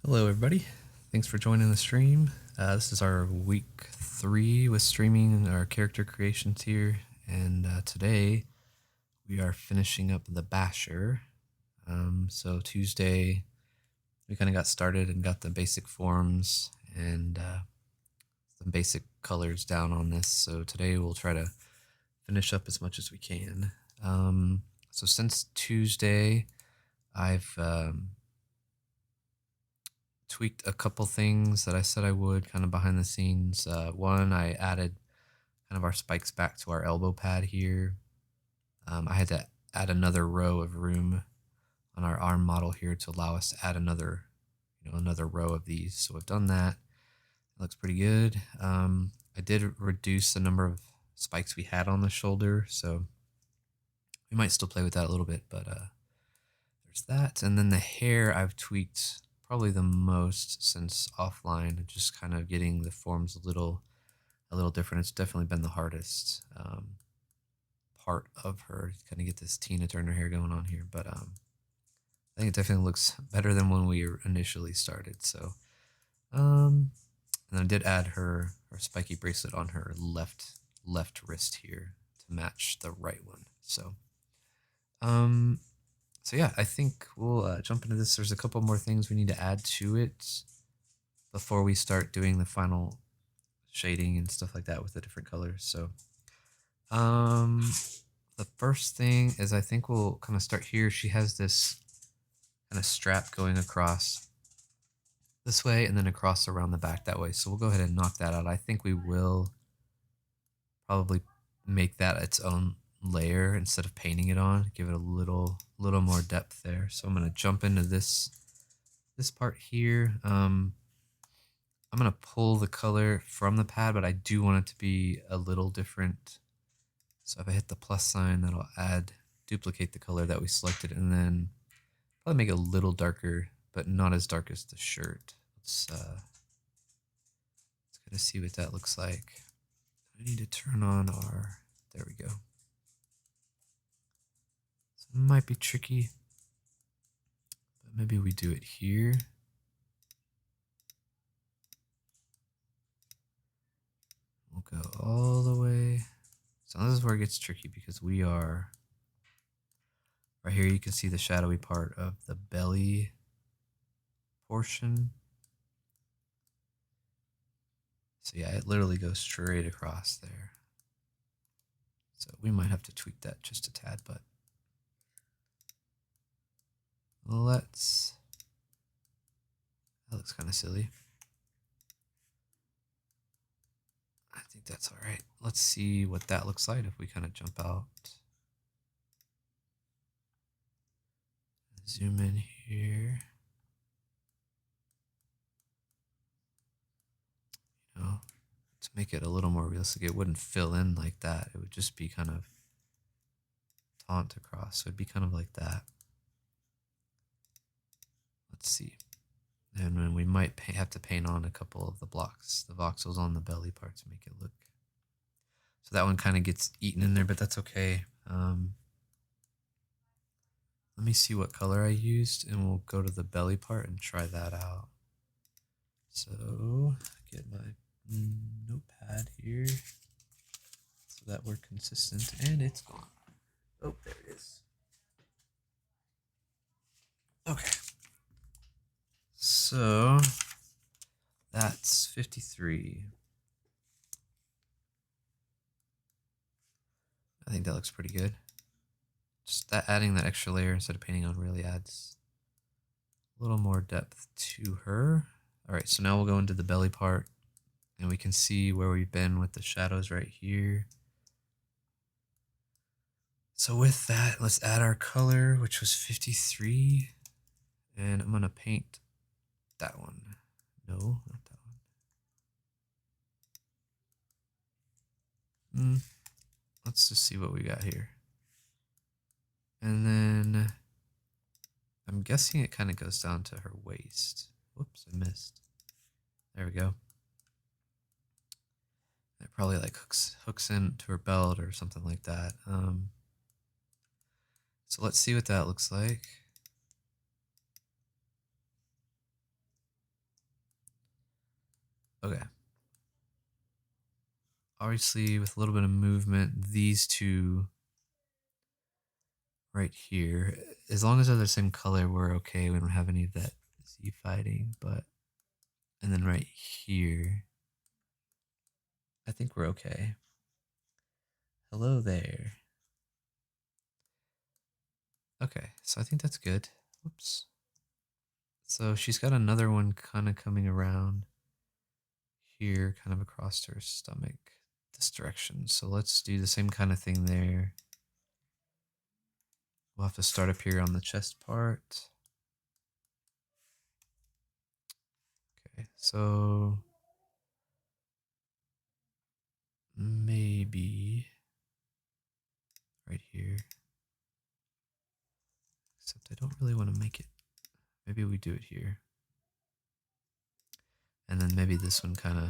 Hello everybody, thanks for joining the stream. This is our week 3 with streaming our character creations here, and today we are finishing up the Basher. So Tuesday we kind of got started and got the basic forms and some basic colors down on this, so today we'll try to finish up as much as we can. So since Tuesday I've tweaked a couple things that I said I would kind of behind the scenes. One, I added kind of our spikes back to our elbow pad here. I had to add another row of room on our arm model here to allow us to add another row of these. So I've done that. It looks pretty good. I did reduce the number of spikes we had on the shoulder, so we might still play with that a little bit, but there's that. And then the hair I've tweaked probably the most since offline, just kind of getting the forms a little different. It's definitely been the hardest part of her to kind of get this Tina Turner hair going on here, but I think it definitely looks better than when we initially started. So and then I did add her spiky bracelet on her left wrist here to match the right one. So so yeah, I think we'll jump into this. There's a couple more things we need to add to it before we start doing the final shading and stuff like that with the different colors. So the first thing is I think we'll kind of start here. She has this kind of strap going across this way and then across around the back that way. So we'll go ahead and knock that out. I think we will probably make that its own layer instead of painting it on, give it a little more depth there. So I'm going to jump into this part here. I'm going to pull the color from the pad, but I do want it to be a little different. So if I hit the plus sign, that'll duplicate the color that we selected, and then probably make it a little darker, but not as dark as the shirt. Let's kind of see what that looks like. I need to turn on there we go. It might be tricky, but maybe we do it here. We'll go all the way. So this is where it gets tricky because we are right here. You can see the shadowy part of the belly portion. So yeah, it literally goes straight across there. So we might have to tweak that just a tad, but that looks kind of silly. I think that's all right. Let's see what that looks like if we kind of jump out. Zoom in here. You know, to make it a little more realistic, it wouldn't fill in like that. It would just be kind of taunt across. So it'd be kind of like that. Let's see. And then we might have to paint on a couple of the blocks, the voxels on the belly part to make it look. So that one kind of gets eaten in there, but that's okay. Let me see what color I used, and we'll go to the belly part and try that out. So get my notepad here so that we're consistent, and it's gone. Oh, there it is. Okay. So that's 53. I think that looks pretty good. Just adding that extra layer instead of painting on really adds a little more depth to her. All right, so now we'll go into the belly part, and we can see where we've been with the shadows right here. So with that, let's add our color, which was 53, and I'm gonna paint that one. No, not that one. Let's just see what we got here. And then I'm guessing it kind of goes down to her waist. Whoops, I missed. There we go. It probably like hooks into her belt or something like that. So let's see what that looks like. Okay. Obviously, with a little bit of movement, these two right here, as long as they're the same color, we're okay. We don't have any of that Z fighting, but, and then right here, I think we're okay. Hello there. Okay, so I think that's good. Whoops. So she's got another one kind of coming around here, kind of across her stomach, this direction. So let's do the same kind of thing there. We'll have to start up here on the chest part. Okay, so maybe right here. Except I don't really want to make it. Maybe we do it here. And then maybe this one kind of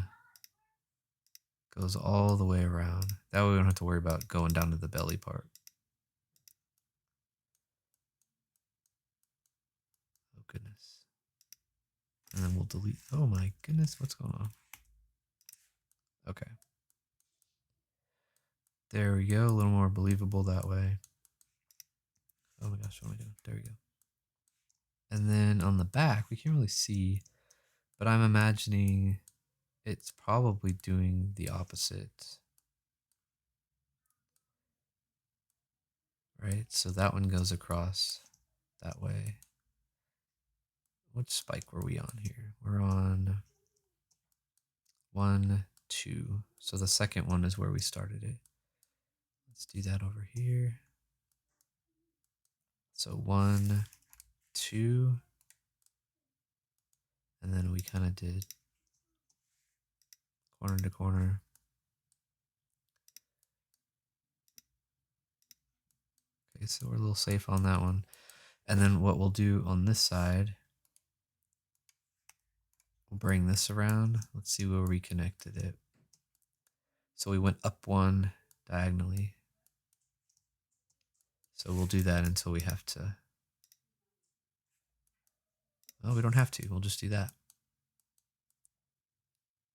goes all the way around. That way we don't have to worry about going down to the belly part. Oh, goodness. And then we'll delete. Oh, my goodness. What's going on? Okay. There we go. A little more believable that way. Oh, my gosh. What am I doing? There we go. And then on the back, we can't really see, but I'm imagining it's probably doing the opposite. Right? So that one goes across that way. What spike were we on here? We're on 1, 2. So the second one is where we started it. Let's do that over here. So 1, 2. And then we kind of did corner to corner. Okay, so we're a little safe on that one. And then what we'll do on this side, we'll bring this around. Let's see where we connected it. So we went up one diagonally. So we'll do that until we have to. Oh, we don't have to. We'll just do that.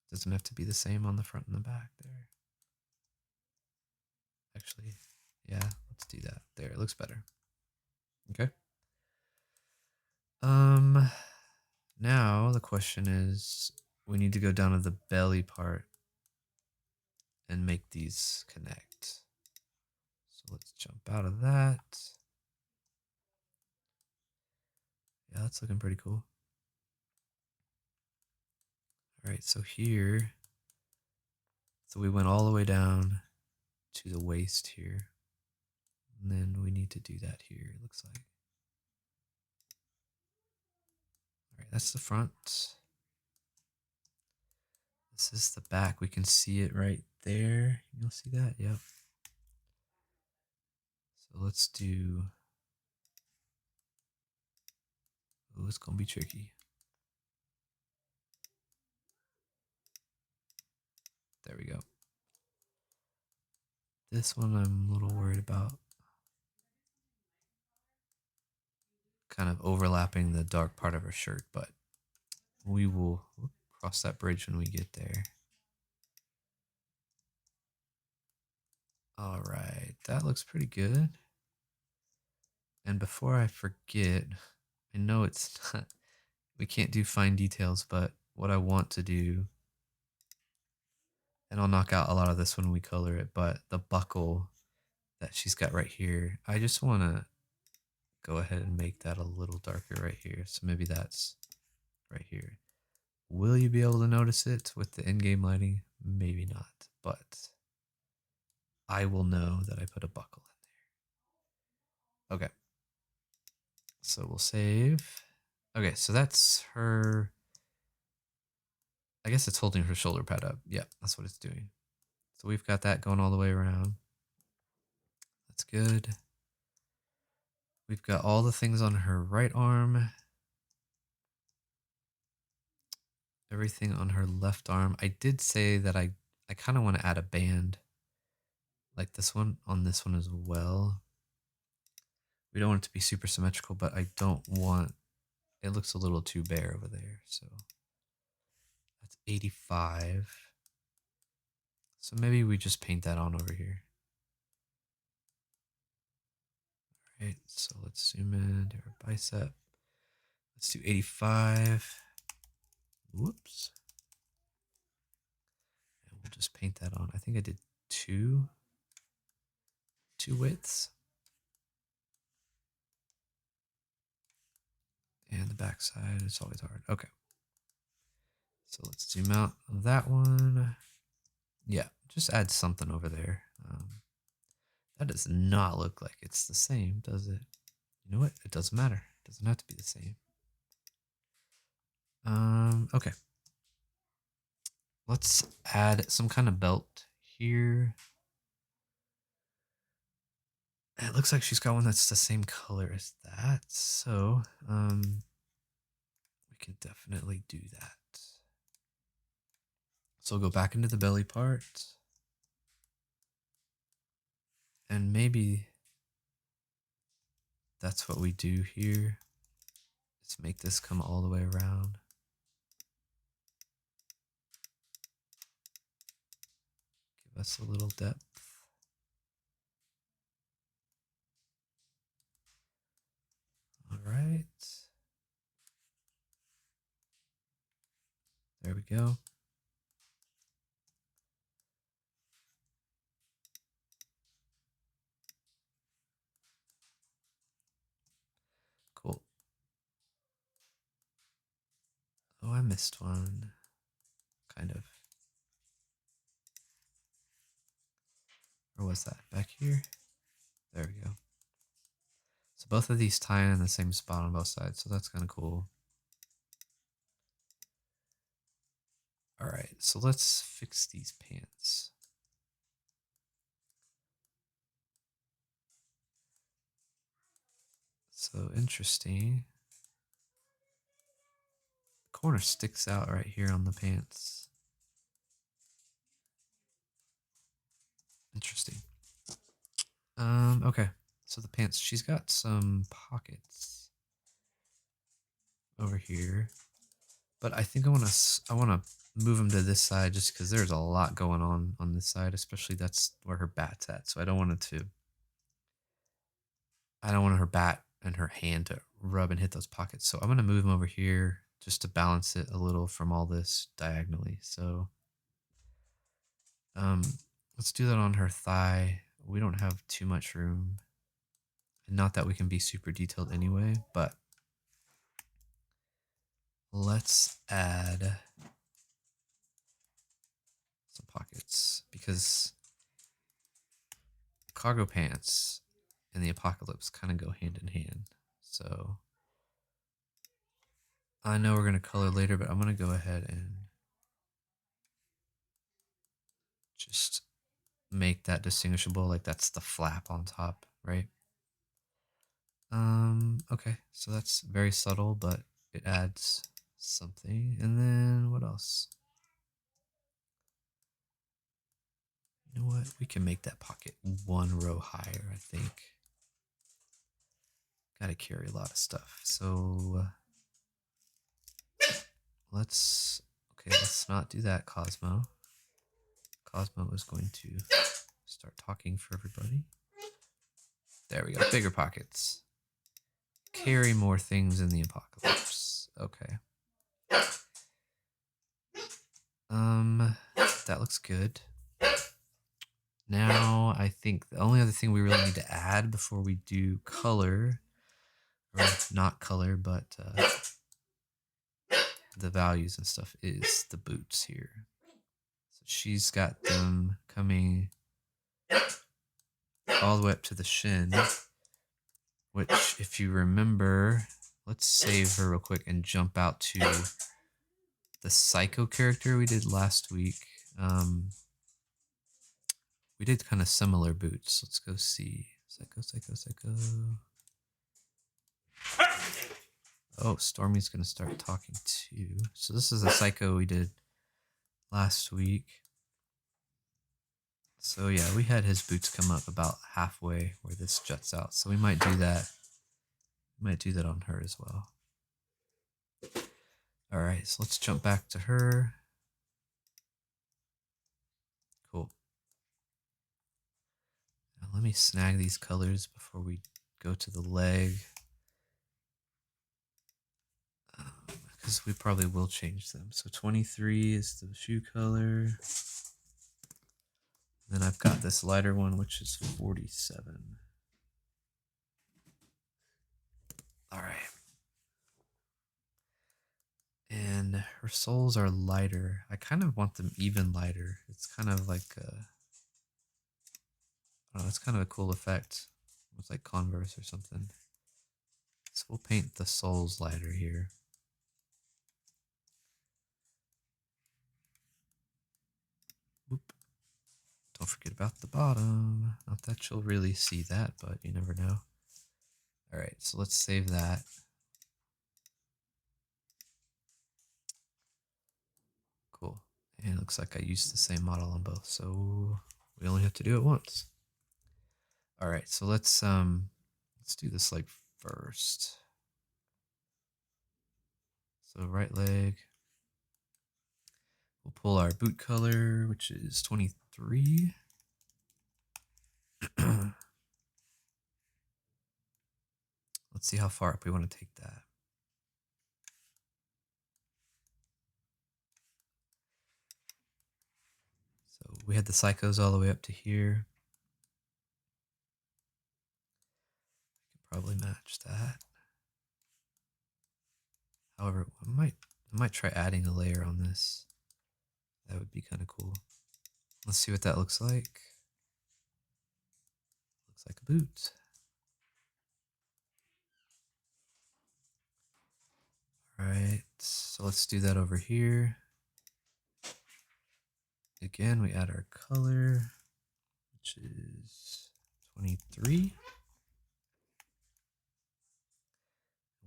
Doesn't have to be the same on the front and the back there. Actually, yeah, let's do that. There, it looks better. Okay. Now the question is, we need to go down to the belly part and make these connect. So let's jump out of that. Yeah, that's looking pretty cool. All right, so here, so we went all the way down to the waist here. And then we need to do that here, it looks like. All right, that's the front. This is the back. We can see it right there. You'll see that? Yep. So let's do. Oh, it's going to be tricky. There we go. This one I'm a little worried about. Kind of overlapping the dark part of her shirt, but we will cross that bridge when we get there. All right, that looks pretty good. And before I forget, I know it's not, we can't do fine details, but what I want to do, and I'll knock out a lot of this when we color it, but the buckle that she's got right here, I just want to go ahead and make that a little darker right here. So maybe that's right here. Will you be able to notice it with the in-game lighting? Maybe not, but I will know that I put a buckle in there. Okay. So we'll save. Okay, so that's her. I guess it's holding her shoulder pad up. Yeah, that's what it's doing. So we've got that going all the way around. That's good. We've got all the things on her right arm. Everything on her left arm. I did say that I kind of want to add a band like this one on this one as well. We don't want it to be super symmetrical, but I don't want, it looks a little too bare over there. So That's 85. So maybe we just paint that on over here. All right, so let's zoom in to her bicep. Let's do 85. Whoops. And we'll just paint that on. I think I did two widths. And the back side, it's always hard. Okay. So let's zoom out of that one. Yeah, just add something over there. That does not look like it's the same, does it? You know what? It doesn't matter. It doesn't have to be the same. Okay. Let's add some kind of belt here. It looks like she's got one that's the same color as that, so we can definitely do that. So we'll go back into the belly part. And maybe that's what we do here. Let's make this come all the way around. Give us a little depth. All right. There we go. Cool. Oh, I missed one. Kind of. Or was that back here? There we go. So both of these tie in the same spot on both sides, so that's kind of cool. All right, so let's fix these pants. So interesting. The corner sticks out right here on the pants. Interesting. Okay. So the pants, she's got some pockets over here, but I think I want to move them to this side just because there's a lot going on this side, especially that's where her bat's at. So I don't want her bat and her hand to rub and hit those pockets. So I'm going to move them over here just to balance it a little from all this diagonally. So let's do that on her thigh. We don't have too much room. Not that we can be super detailed anyway, but let's add some pockets because cargo pants and the apocalypse kind of go hand in hand. So I know we're going to color later, but I'm going to go ahead and just make that distinguishable. Like that's the flap on top, right? Okay, so that's very subtle, but it adds something. And then what else? You know what? We can make that pocket one row higher, I think. Got to carry a lot of stuff. So let's not do that, Cosmo. Cosmo is going to start talking for everybody. There we go. Bigger pockets. Carry more things in the apocalypse. Okay. That looks good. Now I think the only other thing we really need to add before we do color, or not color, but the values and stuff, is the boots here. So she's got them coming all the way up to the shin, which, if you remember, let's save her real quick and jump out to the Psycho character we did last week. We did kind of similar boots. Let's go see. Psycho. Oh, Stormy's going to start talking too. So this is a Psycho we did last week. So yeah, we had his boots come up about halfway where this juts out. So we might do that. We might do that on her as well. All right, so let's jump back to her. Let me snag these colors before we go to the leg. Because we probably will change them. So 23 is the shoe color. Then I've got this lighter one, which is 47. All right. And her soles are lighter. I kind of want them even lighter. It's kind of like I don't know, it's kind of a cool effect. It's like Converse or something. So we'll paint the soles lighter here. Whoop. Don't forget about the bottom. Not that you'll really see that, but you never know. All right, so let's save that. Cool. And it looks like I used the same model on both, so we only have to do it once. All right, so let's do this leg first. So right leg. We'll pull our boot color, which is 23. Let's see how far up we want to take that. So we had the psychos all the way up to here. I could probably match that. However, I might try adding a layer on this. That would be kind of cool. Let's see what that looks like. Looks like a boot. All right, so let's do that over here. Again, we add our color, which is 23.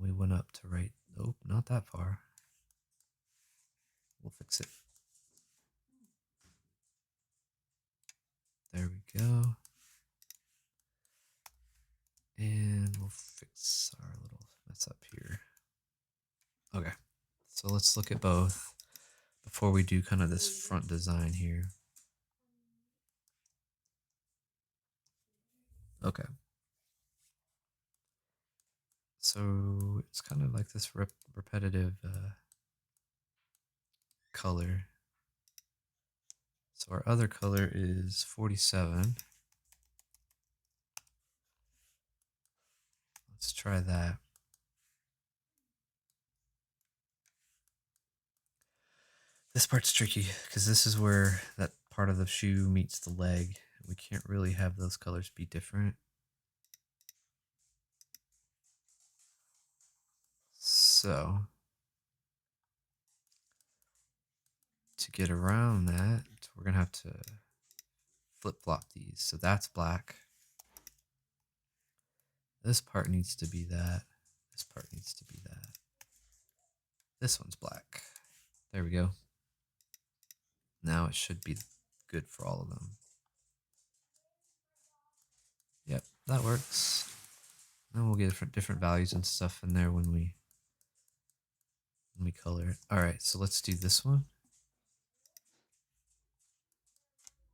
We went up to right. Nope, not that far. We'll fix it. There we go. And we'll fix our little mess up here. Okay, so let's look at both before we do kind of this front design here. Okay. So it's kind of like this repetitive color. So our other color is 47. Let's try that. This part's tricky because this is where that part of the shoe meets the leg. We can't really have those colors be different. So to get around that, we're going to have to flip-flop these. So that's black. This part needs to be that. This part needs to be that. This one's black. There we go. Now it should be good for all of them. Yep, that works. Then we'll get different values and stuff in there when we color it. All right, so let's do this one.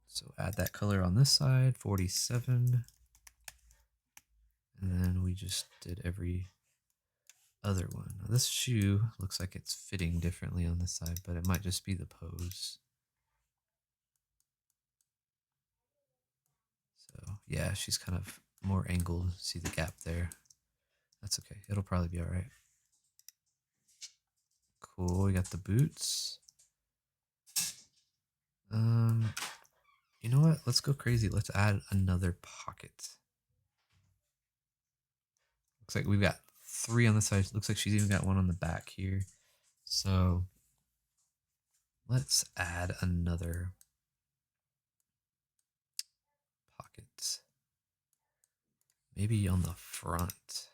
So add that color on this side, 47. And then we just did every other one. Now this shoe looks like it's fitting differently on this side, but it might just be the pose. So yeah, she's kind of more angled. See the gap there? That's okay. It'll probably be all right. Cool. We got the boots. You know what? Let's go crazy. Let's add another pocket. Looks like we've got 3 on the side. Looks like she's even got one on the back here. So let's add another pocket. Maybe on the front.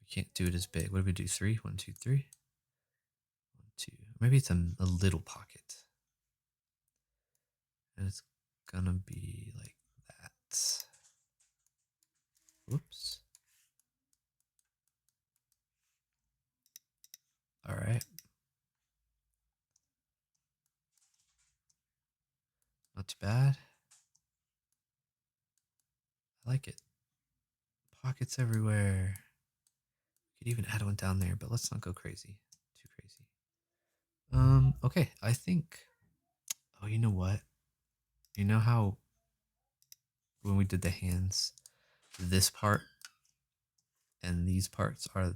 We can't do it as big. What do we do? 3? 1, 2, 3. 1, 2. Maybe it's a little pocket. And it's gonna be like that. Whoops. All right. Not too bad. I like it. Pockets everywhere. Could even add one down there, but let's not go crazy. Too crazy. Okay, I think. Oh, you know what? You know how when we did the hands, this part and these parts are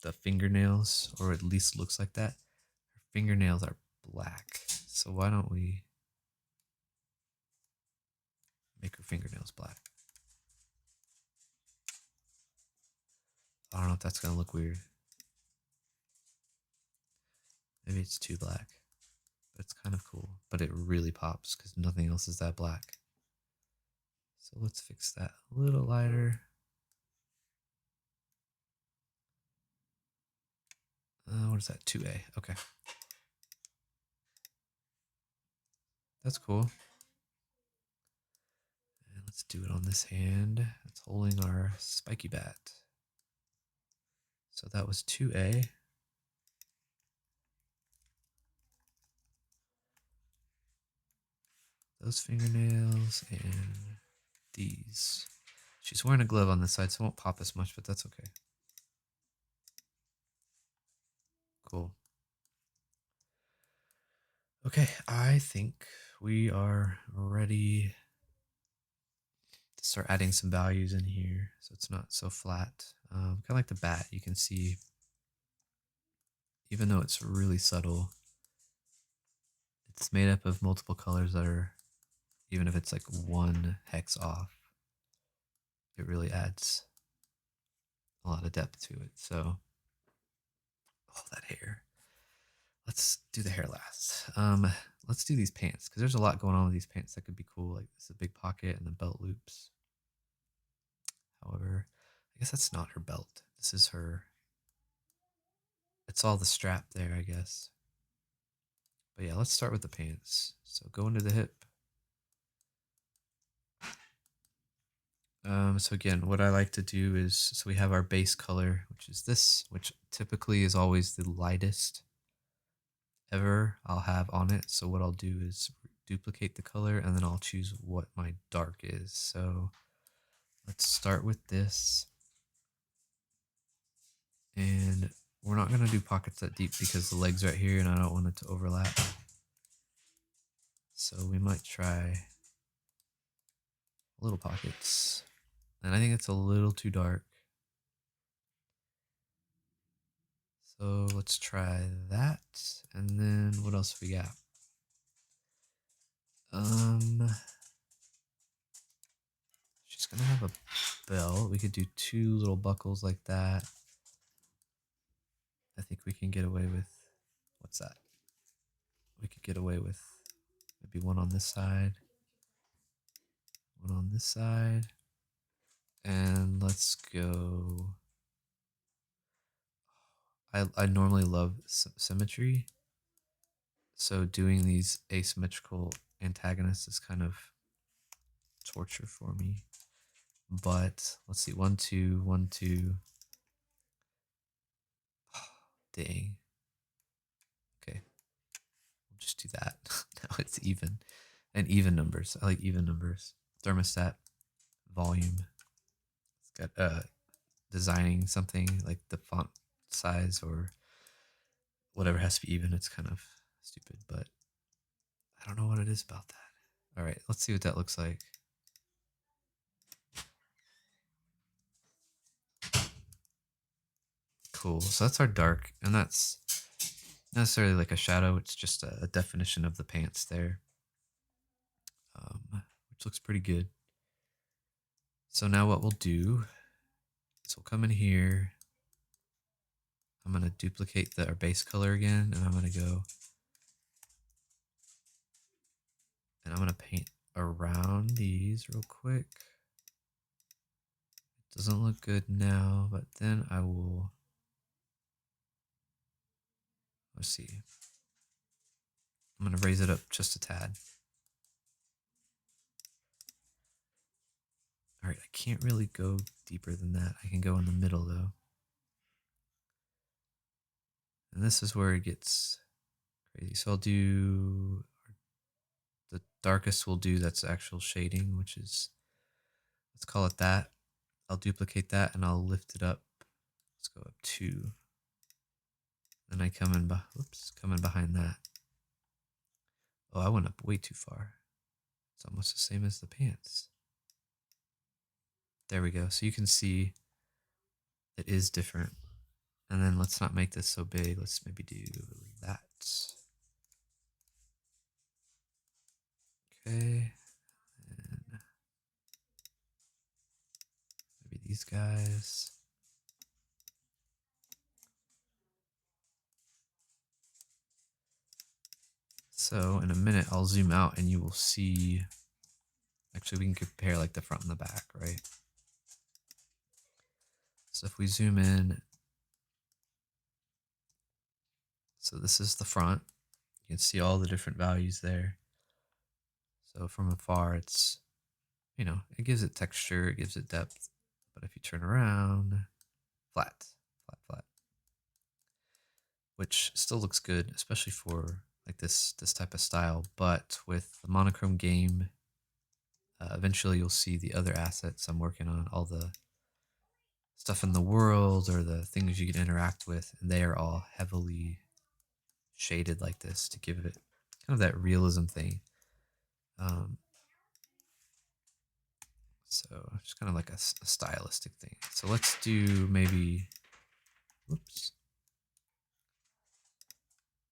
the fingernails, or at least looks like that. Her fingernails are black. So why don't we make her fingernails black? I don't know if that's gonna look weird. Maybe it's too black. But it's kind of cool. But it really pops because nothing else is that black. So let's fix that a little lighter. What is that? 2A. Okay. That's cool. And let's do it on this hand. It's holding our spiky bat. So that was 2A. Those fingernails and these. She's wearing a glove on this side, so it won't pop as much, but that's okay. Cool. Okay, I think we are ready to start adding some values in here so it's not so flat. Kind of like the bat, you can see, even though it's really subtle, it's made up of multiple colors that are, even if it's like one hex off, it really adds a lot of depth to it. So, oh, that hair. Let's do the hair last. Let's do these pants because there's a lot going on with these pants that could be cool. Like this is a big pocket and the belt loops. However, I guess that's not her belt. This is her. It's all the strap there, I guess. But yeah, let's start with the pants. So go into the hip. So again, what I like to do is, so we have our base color, which is this, which typically is always the lightest ever I'll have on it. So what I'll do is duplicate the color and then I'll choose what my dark is. So let's start with this. And we're not going to do pockets that deep because the leg's right here and I don't want it to overlap. So we might try little pockets. And I think it's a little too dark. So let's try that. And then what else we got? She's gonna have a belt. We could do 2 little buckles like that. I think we can get away with, what's that? We could get away with maybe one on this side, one on this side. And let's go. I normally love symmetry. So doing these asymmetrical antagonists is kind of torture for me. But let's see, 1, 2, 1, 2. Oh, dang. Okay, we'll just do that. Now it's even. And even numbers. I like even numbers. Thermostat, volume. It's got designing something like the font size or whatever has to be even. It's kind of stupid, but I don't know what it is about that. All right, let's see what that looks like. Cool. So that's our dark, and that's not necessarily like a shadow. It's just a definition of the pants there, which looks pretty good. So now what we'll do is we'll come in here. I'm going to duplicate our base color again, and I'm going to go and I'm going to paint around these real quick. It doesn't look good now, but then I will, let's see. I'm going to raise it up just a tad. All right, I can't really go deeper than that. I can go in the middle though. And this is where it gets crazy. So I'll do, the darkest we'll do that's actual shading, which is, Let's call it that. I'll duplicate that and I'll lift it up. Let's go up 2. Then I come in, come in behind that. Oh, I went up way too far. It's almost the same as the pants. There we go. So you can see it is different. And then let's not make this so big. Let's maybe do that. Okay. And maybe these guys. So in a minute, I'll zoom out and you will see. Actually, we can compare like the front and the back, right? So if we zoom in, so this is the front. You can see all the different values there. So from afar, it's, you know, it gives it texture, it gives it depth. But if you turn around, flat, flat, flat, which still looks good, especially for like this type of style. But with the monochrome game, eventually you'll see the other assets I'm working on, all the stuff in the world or the things you can interact with, and they are all heavily shaded like this to give it kind of that realism thing. So just kind of like a stylistic thing. So let's do maybe, whoops.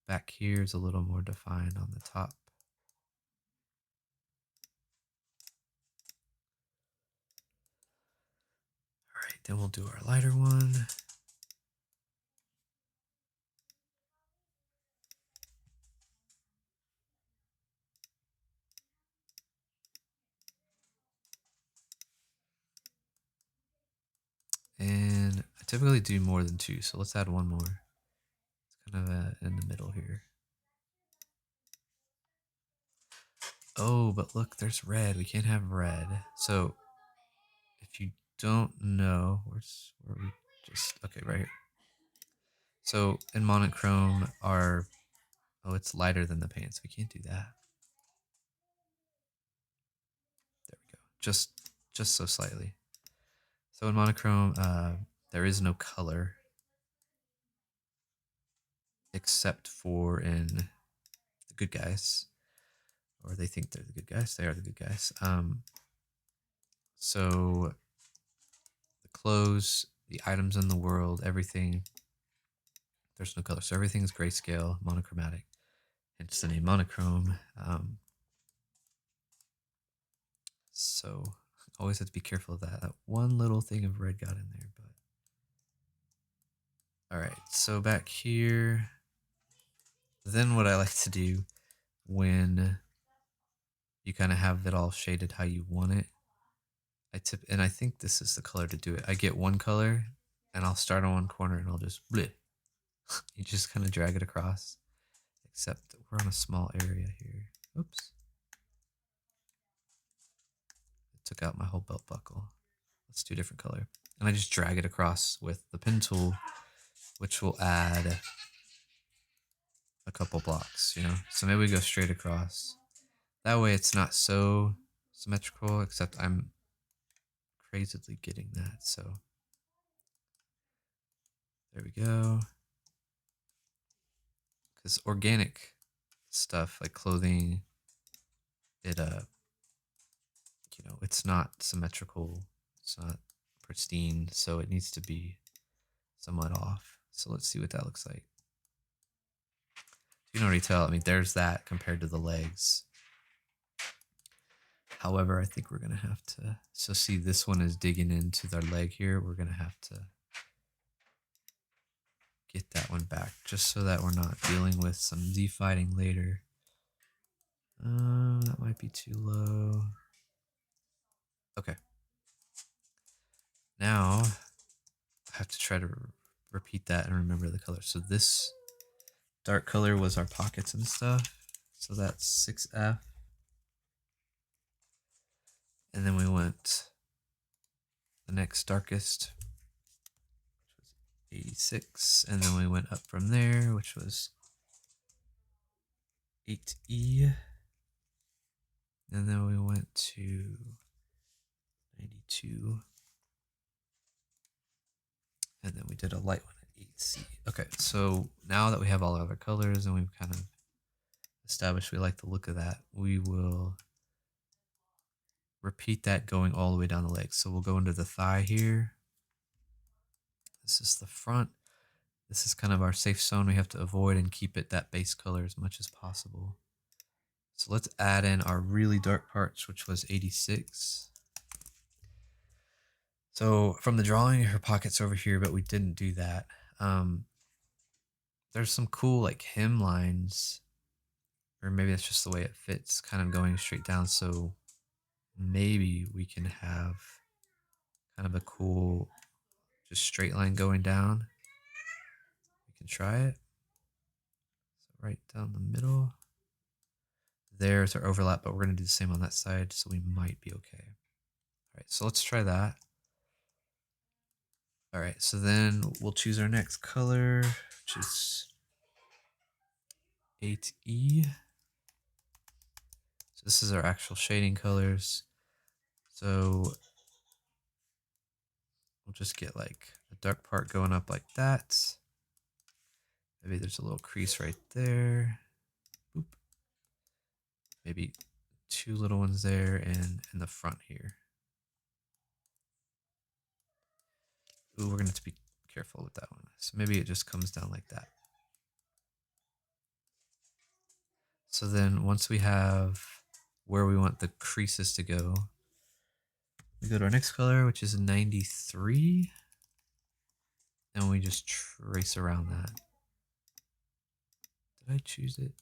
Back here is a little more defined on the top. All right, then we'll do our lighter one. And I typically do more than 2, so let's add one more. It's kind of in the middle here. Oh, but look, there's red. We can't have red. So if you don't know, where we just, okay, right here. So in monochrome, oh, it's lighter than the pants. We can't do that. There we go. Just so slightly. So in monochrome, there is no color except for in the good guys, or they think they're the good guys. They are the good guys. So the clothes, the items in the world, everything, there's no color. So everything is grayscale, monochromatic. Hence the name monochrome. So always have to be careful of that. That one little thing of red got in there, but all right. So back here, then what I like to do when you kind of have it all shaded how you want it, and I think this is the color to do it. I get one color and I'll start on one corner and I'll just bleh. You just kind of drag it across, except we're on a small area here. Oops. It took out my whole belt buckle. Let's do a different color. And I just drag it across with the pen tool, which will add a couple blocks, you know? So maybe we go straight across. That way it's not so symmetrical, except I'm crazily getting that. So there we go. Because organic stuff like clothing, it you know, it's not symmetrical, it's not pristine, so it needs to be somewhat off. So let's see what that looks like. You can already tell, I mean, there's that compared to the legs. However, I think we're gonna have to, so see, this one is digging into their leg here. We're gonna have to get that one back just so that we're not dealing with some Z-fighting later. That might be too low. Okay. Now I have to try to repeat that and remember the color. So this dark color was our pockets and stuff. So that's 6F. And then we went the next darkest, which was 86. And then we went up from there, which was 8E. And then we went to 92. And then we did a light one at 8C. Okay, so now that we have all our other colors and we've kind of established we like the look of that, we will repeat that going all the way down the leg. So we'll go into the thigh here. This is the front. This is kind of our safe zone. We have to avoid and keep it that base color as much as possible. So let's add in our really dark parts, which was 86. So from the drawing, her pocket's over here, but we didn't do that. There's some cool like hem lines, or maybe that's just the way it fits, kind of going straight down. So maybe we can have kind of a cool, just straight line going down. We can try it. So right down the middle. There's our overlap, but we're going to do the same on that side, so we might be okay. All right, so let's try that. All right, so then we'll choose our next color, which is 8E. So this is our actual shading colors. So we'll just get like a dark part going up like that. Maybe there's a little crease right there. Boop. Maybe two little ones there and in the front here. Ooh, we're going to have to be careful with that one. So maybe it just comes down like that. So then once we have where we want the creases to go, we go to our next color, which is 93. And we just trace around that. Did I choose it?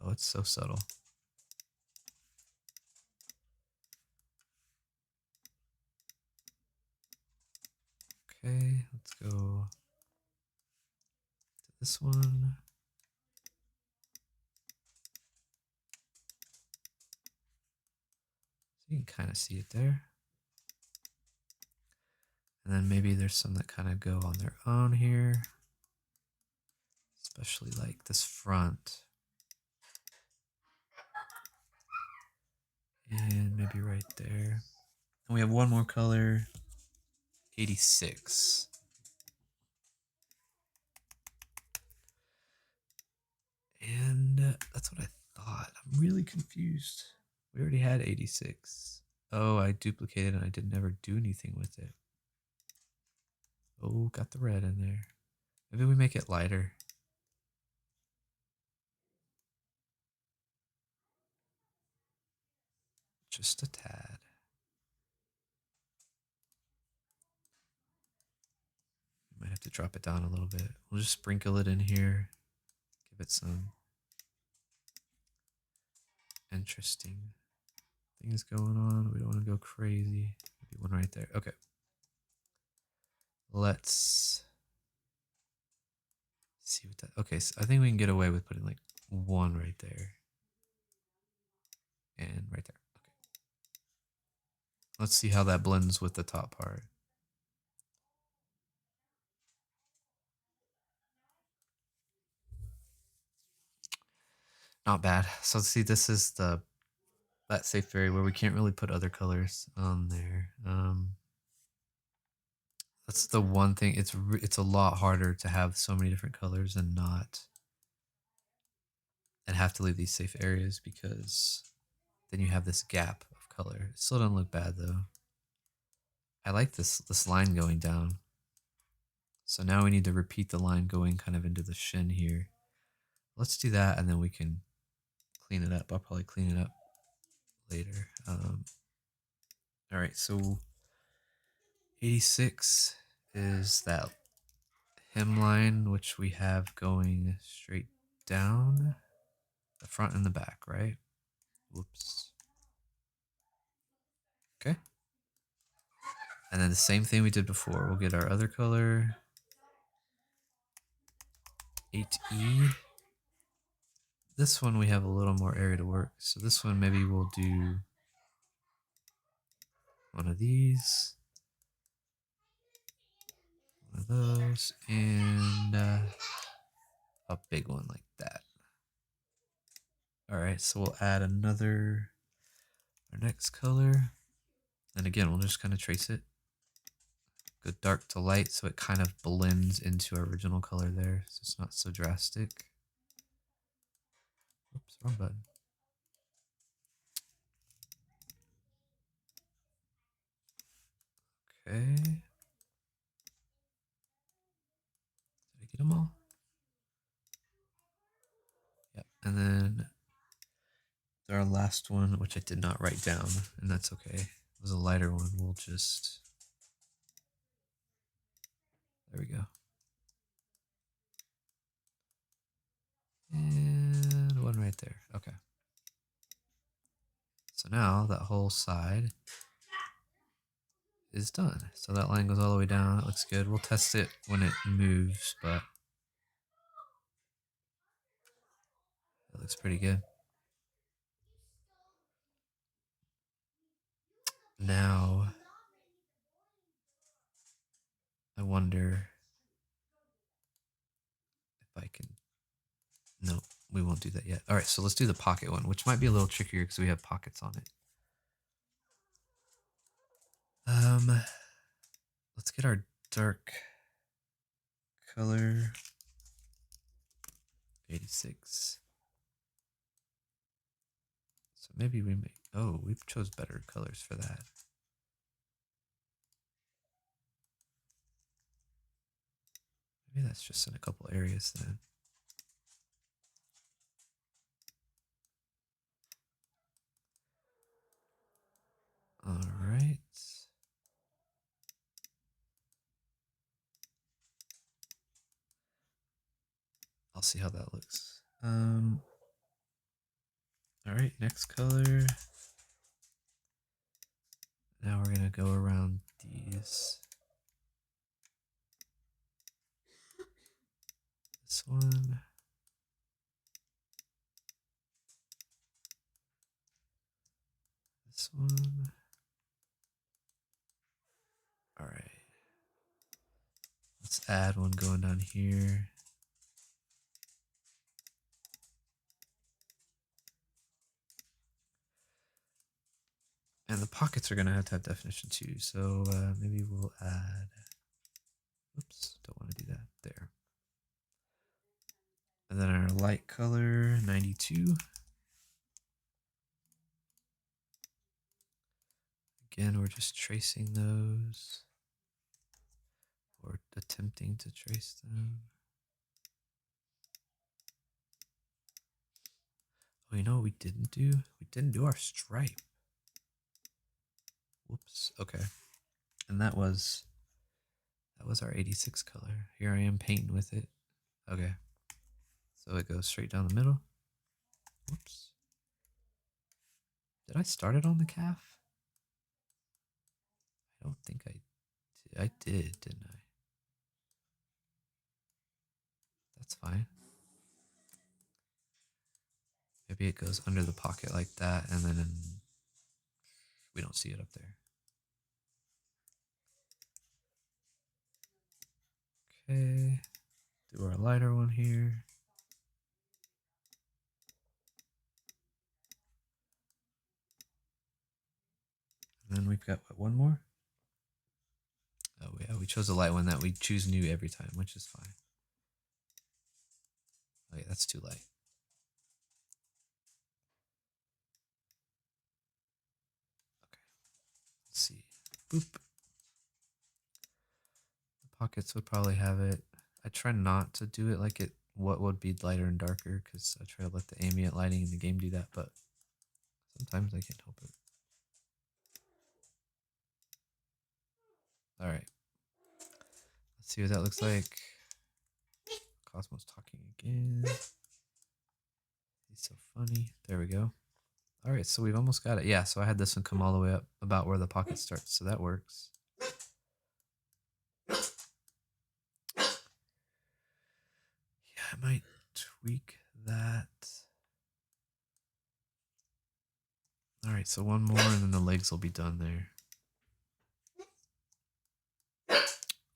Oh, it's so subtle. Okay, let's go to this one. So you can kind of see it there. And then maybe there's some that kind of go on their own here. Especially like this front. And maybe right there. And we have one more color, 86. And that's what I thought. I'm really confused. We already had 86. Oh, I duplicated and I did never do anything with it. Oh, got the red in there. Maybe we make it lighter. Just a tad. We might have to drop it down a little bit. We'll just sprinkle it in here. Give it some interesting things going on. We don't want to go crazy. Maybe one right there. Okay. Let's see what that. Okay, so I think we can get away with putting like one right there. And right there. Okay. Let's see how that blends with the top part. Not bad. So see, this is that safe area where we can't really put other colors on there. That's the one thing. It's a lot harder to have so many different colors and have to leave these safe areas because then you have this gap of color. It still doesn't look bad though. I like this line going down. So now we need to repeat the line going kind of into the shin here. Let's do that and then we can clean it up. I'll probably clean it up later. All right, so 86 is that hemline, which we have going straight down the front and the back, right? Whoops. Okay. And then the same thing we did before. We'll get our other color, 8E. This one we have a little more area to work. So this one maybe we'll do one of these, one of those, and a big one like that. All right, so we'll add our next color. And again, we'll just kind of trace it. Go dark to light so it kind of blends into our original color there. So it's not so drastic. Oops, wrong button. Okay. Did I get them all? Yep. And then our last one, which I did not write down, and that's okay. It was a lighter one. We'll just... There we go. And one right there. Okay. So now that whole side is done. So that line goes all the way down. It looks good. We'll test it when it moves, but it looks pretty good. Now, I wonder if I can... No, we won't do that yet. All right, so let's do the pocket one, which might be a little trickier because we have pockets on it. Let's get our dark color 86. So maybe we make... Oh, we chose better colors for that. Maybe that's just in a couple areas then. All right. I'll see how that looks. All right, next color. Now we're gonna go around these. This one. This one. All right. Let's add one going down here. And the pockets are going to have definition too. So maybe we'll add, oops, don't want to do that there. And then our light color, 92. Again, we're just tracing those or attempting to trace them. Oh, you know what we didn't do? We didn't do our stripe. Whoops. Okay. And that was our 86 color. Here I am painting with it. Okay. So it goes straight down the middle. Whoops. Did I start it on the calf? I don't think I did. I did, didn't I? That's fine. Maybe it goes under the pocket like that, and then we don't see it up there. Okay. Do our lighter one here. And then we've got what, one more? Oh yeah, we chose a light one that we choose new every time, which is fine. Okay, that's too light. Okay, let's see. Boop. The pockets would probably have it. I try not to do it like what would be lighter and darker because I try to let the ambient lighting in the game do that, but sometimes I can't help it. All right. Let's see what that looks like. Cosmo's talking again. He's so funny. There we go. All right, so we've almost got it. Yeah, so I had this one come all the way up about where the pocket starts, so that works. Yeah, I might tweak that. All right, so one more and then the legs will be done there.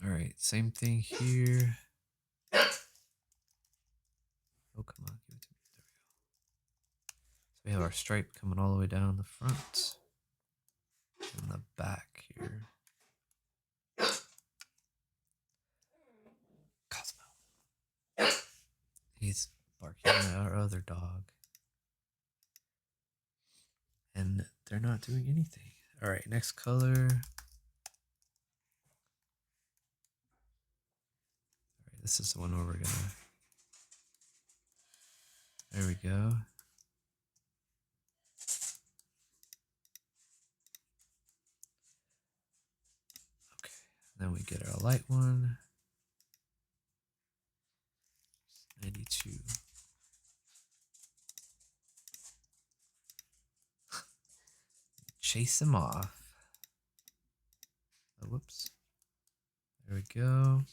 All right, same thing here. Oh, come on, give it to me. There we go. So we have our stripe coming all the way down the front. in the back here. Cosmo. He's barking at our other dog. And they're not doing anything. All right, next color. All right, this is the one where we're gonna. There we go. Okay, then we get our light one. 92. Chase him off. Oh, whoops. There we go.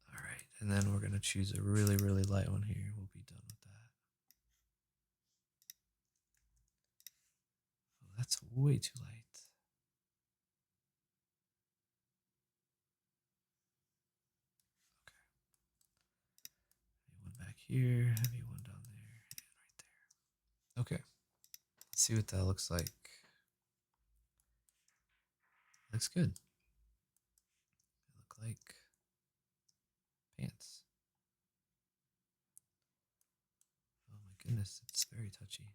All right, and then we're gonna choose a really, really light one here. We'll be done with that. Oh, that's way too light. Okay. Heavy one back here, heavy one down there, and right there. Okay. Let's see what that looks like. Looks good. They look like pants. Oh my goodness, it's very touchy.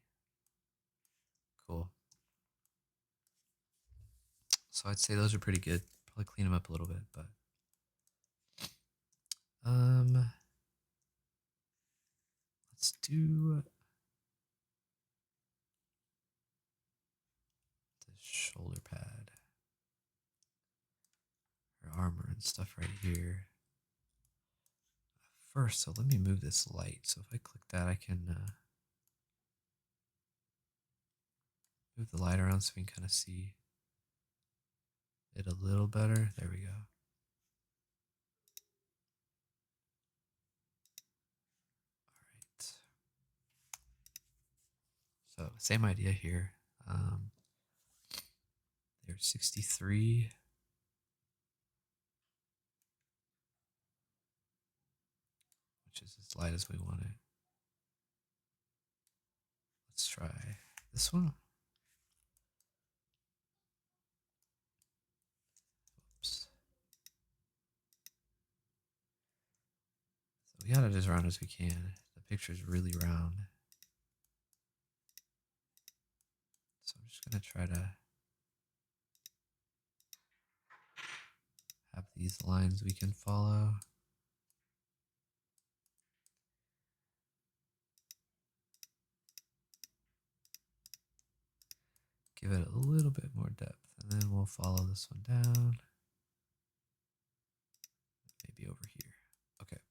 Cool. So I'd say those are pretty good. Probably clean them up a little bit, but let's do the shoulder pad. Her armor and stuff right here. First, so let me move this light. So if I click that, I can move the light around so we can kind of see it a little better. There we go. All right. So same idea here. There's 63. Which is as light as we want it. Let's try this one. Oops. So we got it as round as we can. The picture's really round. So I'm just going to try to have these lines we can follow. Give it a little bit more depth, and then we'll follow this one down. Maybe over here. Okay.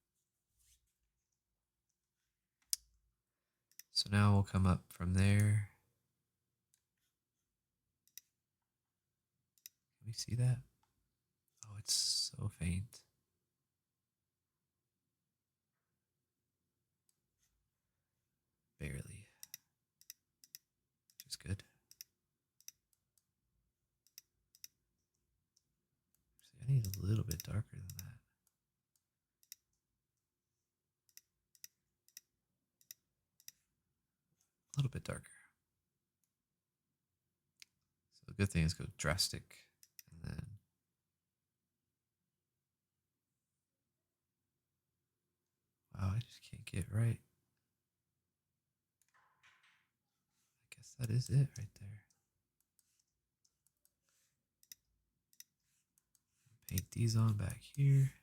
So now we'll come up from there. Can we see that? Oh, it's so faint. Barely. Which is good. Actually, I need a little bit darker than that. A little bit darker. So the good thing is go drastic and then wow, I just can't get right. I guess that is it right there. Paint these on back here.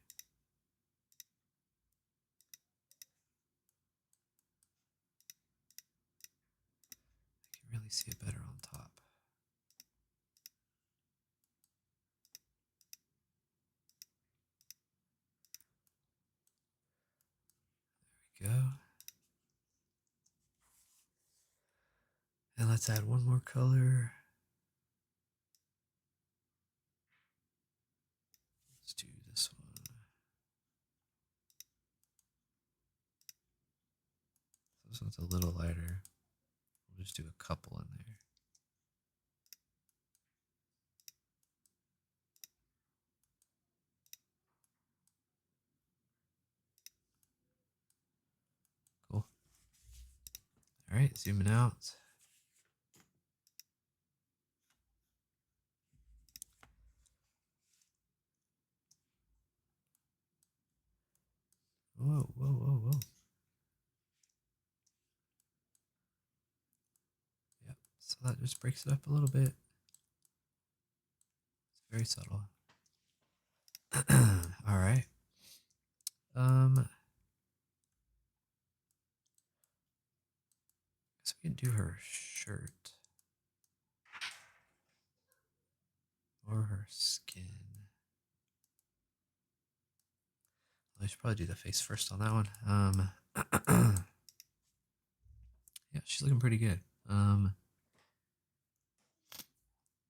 I can really see it better on top. There we go. And let's add one more color. Let's do this one. This one's a little lighter. We'll just do a couple in there. right, zooming out. Whoa, whoa, whoa, whoa. Yep, so that just breaks it up a little bit. It's very subtle. All right. Guess we can do her shirt or her skin. I should probably do the face first on that one. Yeah, she's looking pretty good.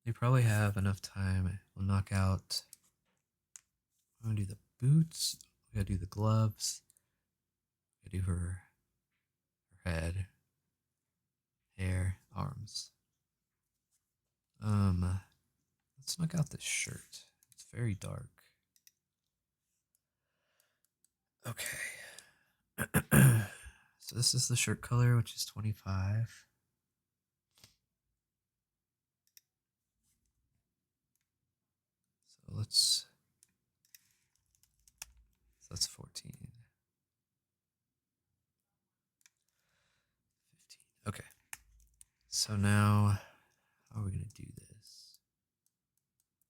They probably have enough time. We'll knock out. I'm gonna do the boots. We gotta do the gloves. We gotta do her head, hair, arms. Let's knock out this shirt. It's very dark. Okay. So this is the shirt color, which is 25. So that's 14. 15. Okay. So now, how are we going to do this?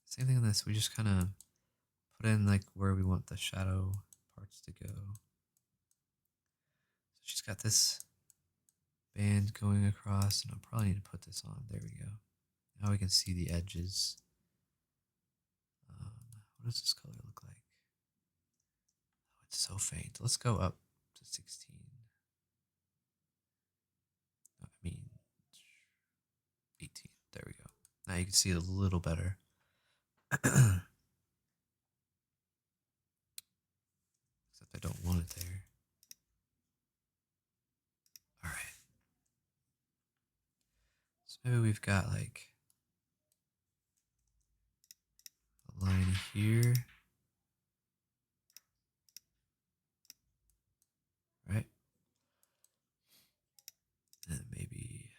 Same thing on this. We just kind of put in like where we want the shadow parts to go. So she's got this band going across, and I'll probably need to put this on. There we go. Now we can see the edges. What does this color look like? Oh, it's so faint. Let's go up to 16. I mean, 18. There we go. Now you can see it a little better. Except I don't want it there. All right. So maybe we've got like a line here. Right? And maybe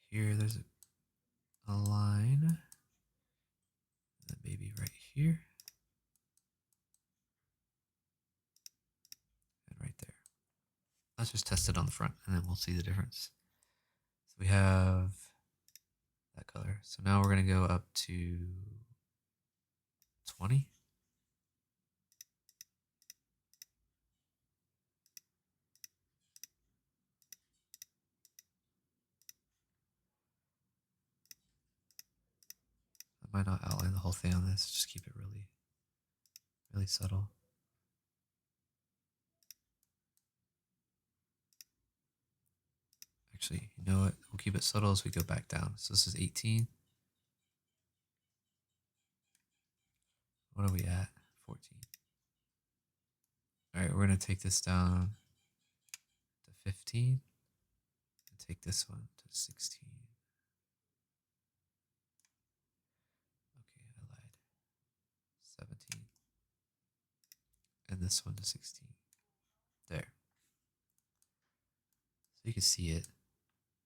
here there's a line. And then maybe right here. And right there. Let's just test it on the front and then we'll see the difference. So we have that color. So now we're going to go up to 20. I might not outline the whole thing on this, just keep it really, really subtle. Actually, you know what? We'll keep it subtle as we go back down. So this is 18. What are we at? 14. All right, we're going to take this down to 15 and take this one to 16. Okay, I lied. 17. And this one to 16. There. So you can see it.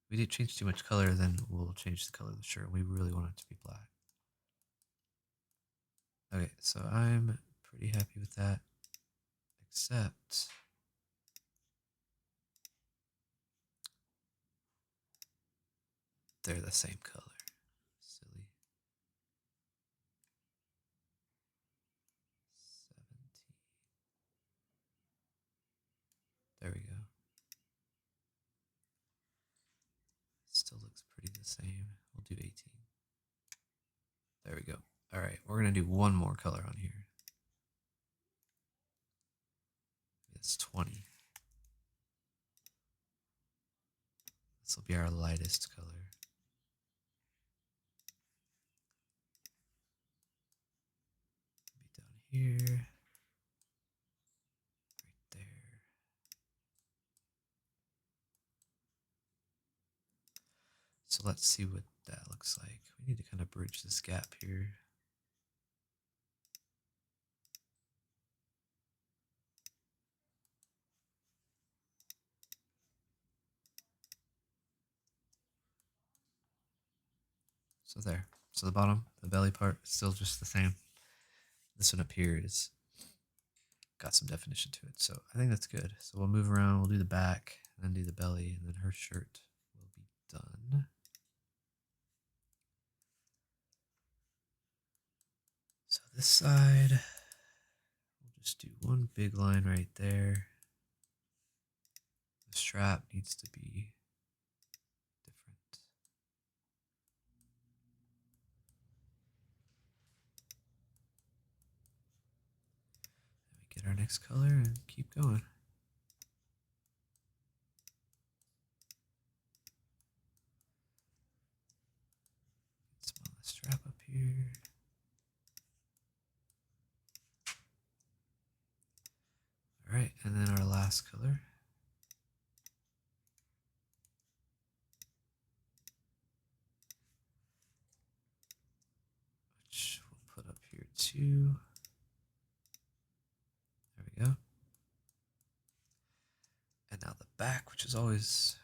If we didn't change too much color, then we'll change the color of the shirt. We really want it to be black. Okay, so I'm pretty happy with that. Except they're the same color. Silly. 17. There we go. Still looks pretty the same. We'll do 18. There we go. All right, we're going to do one more color on here. It's 20. This will be our lightest color. Be down here. Right there. So let's see what that looks like. We need to kind of bridge this gap here. So there. So the bottom, the belly part, is still just the same. This one up here is got some definition to it. So I think that's good. So we'll move around, we'll do the back, and then do the belly, and then her shirt will be done. So this side, we'll just do one big line right there. The strap needs to be different. And we get our next color and keep going. Small strap up here. All right, and then our last color. Which we'll put up here too. There we go. And now the back, which is always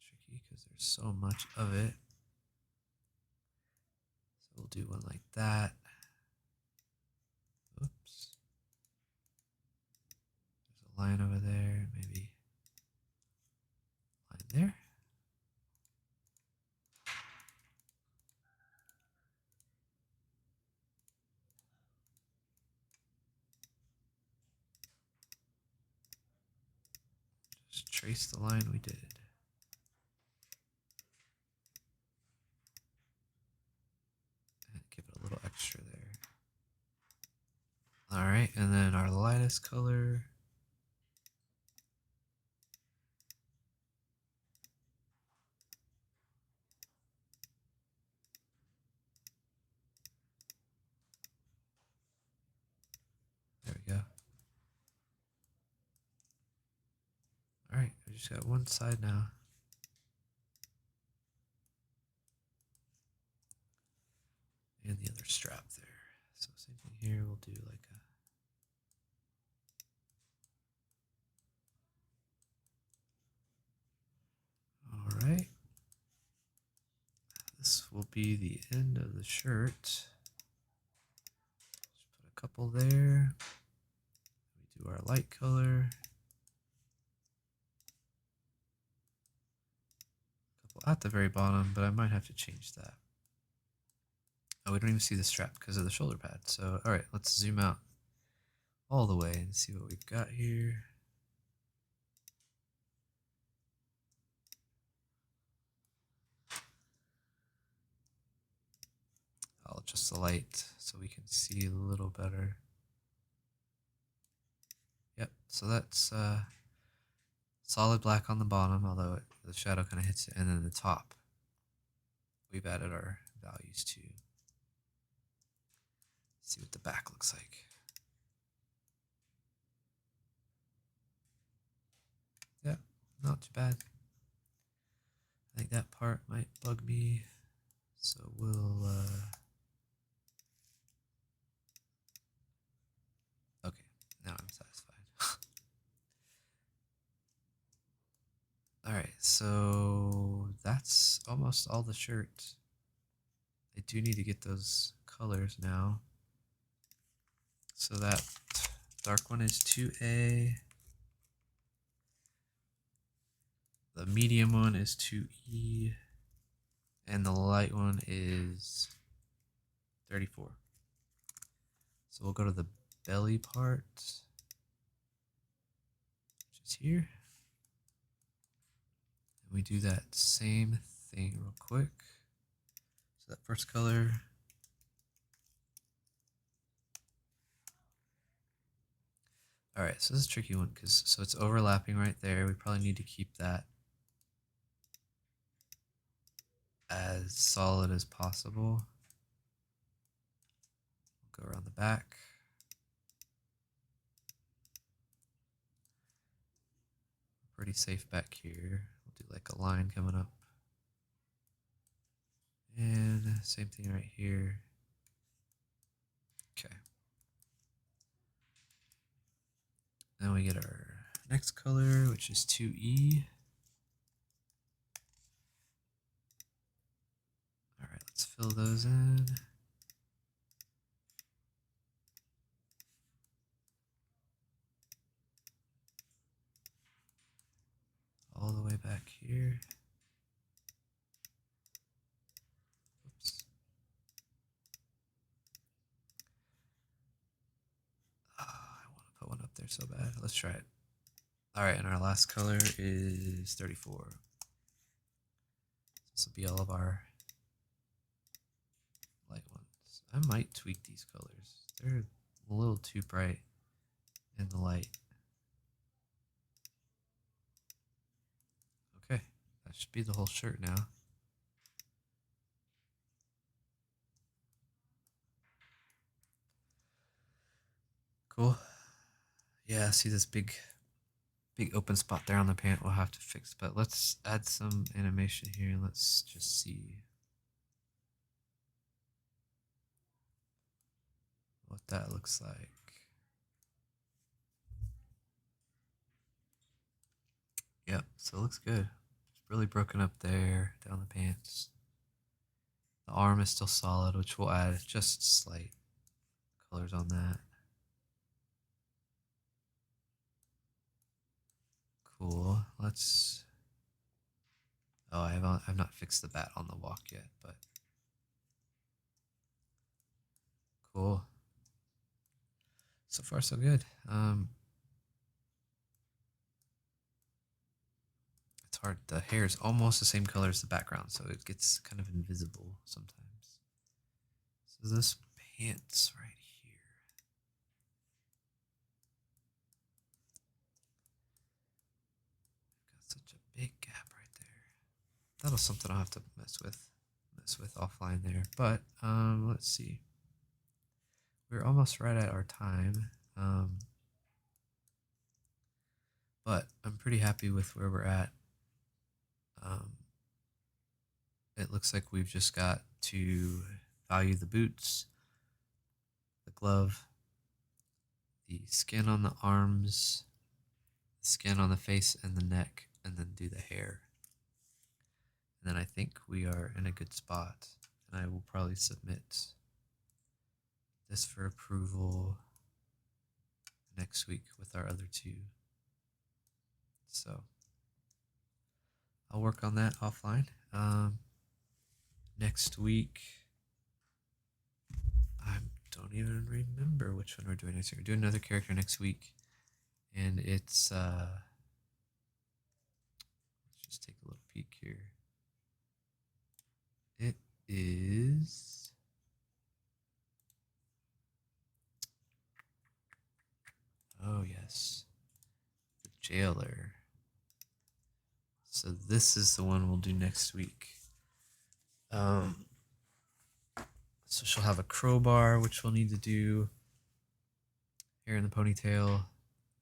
tricky because there's so much of it. So we'll do one like that. Oops. There's a line over there, maybe line there. Just trace the line we did. And give it a little extra there. All right, and then our lightest color. There we go. All right, we just got one side now. And the other strap there. So same thing here, we'll do like a... All right. This will be the end of the shirt. Just put a couple there. We do our light color. A couple at the very bottom, but I might have to change that. Oh, we don't even see the strap because of the shoulder pad. So, all right, let's zoom out all the way and see what we've got here. I'll adjust the light so we can see a little better. Yep, so that's solid black on the bottom, although the shadow kind of hits it, and then the top we've added our values to. See what the back looks like. Yeah, not too bad. I think that part might bug me, so we'll okay, now I'm satisfied. All right, so that's almost all the shirt. I do need to get those colors now. So that dark one is 2A. The medium one is 2E. And the light one is 34. So we'll go to the belly part, which is here. And we do that same thing real quick. So that first color. All right, so this is a tricky one because so it's overlapping right there. We probably need to keep that as solid as possible. We'll go around the back. Pretty safe back here. We'll do like a line coming up. And same thing right here. Okay. Then we get our next color, which is 2E. All right, Let's fill those in. All the way back here. Oops. Oh, I want to put one up there so bad. Let's try it. All right, and our last color is 34. This will be all of our light ones. I might tweak these colors. They're a little too bright in the light. Okay, that should be the whole shirt now. Cool. Yeah, see this big open spot there on the pant we'll have to fix, but let's add some animation here and let's just see what that looks like. Yep, so it looks good. It's really broken up there, down the pants. The arm is still solid, which we'll add just slight colors on that. Cool. Let's. Oh, I've not fixed the bat on the walk yet, but cool. So far, so good. It's hard. The hair is almost the same color as the background, so it gets kind of invisible sometimes. So this pants right here. Got such a big gap right there. That'll something I'll have to mess with offline there. But let's see. We're almost right at our time. But I'm pretty happy with where we're at. It looks like we've just got to value the boots, the glove, the skin on the arms, the skin on the face and the neck, and then do the hair. And then I think we are in a good spot. And I will probably submit this for approval next week with our other two. So I'll work on that offline. Next week, I don't even remember which one we're doing next week. We're doing another character next week, and it's let's just take a little peek here. It is oh yes, the jailer. So this is the one we'll do next week. So she'll have a crowbar, which we'll need to do. Hair in the ponytail.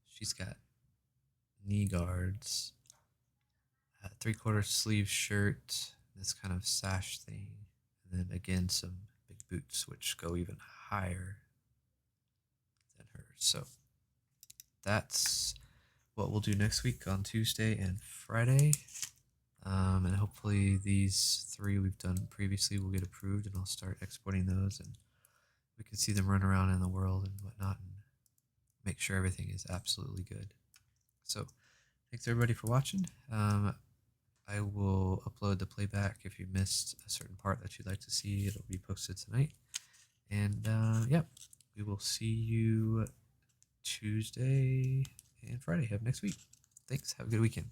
She's got knee guards. 3/4 sleeve shirt. This kind of sash thing. And then again, some big boots, which go even higher than hers. So that's what we'll do next week on Tuesday and Friday. And hopefully these 3 we've done previously will get approved, and I'll start exporting those, and we can see them run around in the world and whatnot, and make sure everything is absolutely good. So thanks everybody for watching. I will upload the playback if you missed a certain part that you'd like to see. It'll be posted tonight. And yeah, we will see you Tuesday and Friday of next week. Thanks. Have a good weekend.